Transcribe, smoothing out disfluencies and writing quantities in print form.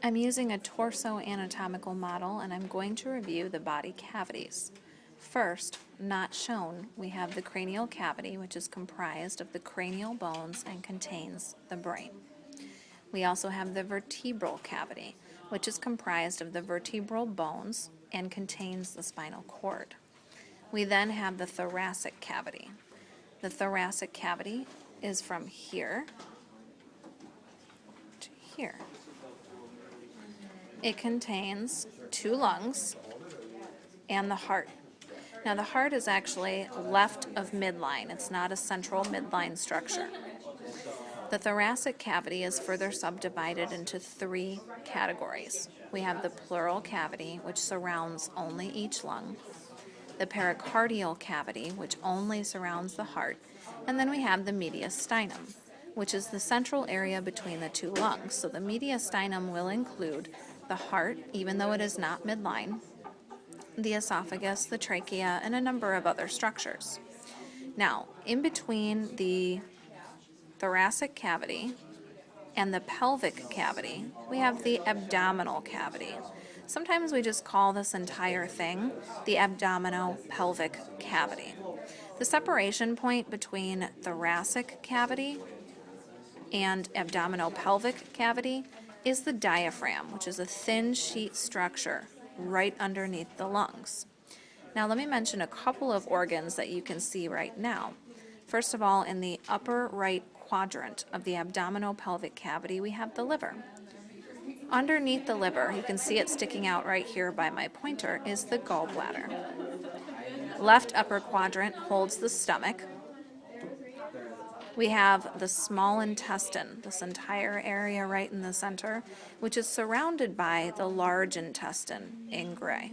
I'm using a torso anatomical model and I'm going to review the body cavities. First, not shown, we have the cranial cavity, which is comprised of the cranial bones and contains the brain. We also have the vertebral cavity, which is comprised of the vertebral bones and contains the spinal cord. We then have the thoracic cavity. The thoracic cavity is from here to here. It contains 2 lungs and the heart. Now the heart is actually left of midline. It's not a central midline structure. The thoracic cavity is further subdivided into 3 categories. We have the pleural cavity, which surrounds only each lung, the pericardial cavity, which only surrounds the heart, and then we have the mediastinum, which is the central area between the 2 lungs. So the mediastinum will include the heart, even though it is not midline, the esophagus, the trachea, and a number of other structures. Now, in between the thoracic cavity and the pelvic cavity, we have the abdominal cavity. Sometimes we just call this entire thing the abdominal pelvic cavity. The separation point between thoracic cavity and abdominal pelvic cavity is the diaphragm, which is a thin sheet structure right underneath the lungs. Now let me mention a couple of organs that you can see right now. First of all, in the upper right quadrant of the abdominal pelvic cavity, we have the liver. Underneath the liver, you can see it sticking out right here by my pointer, is the gallbladder. Left upper quadrant holds the stomach. We have the small intestine, this entire area right in the center, which is surrounded by the large intestine in gray.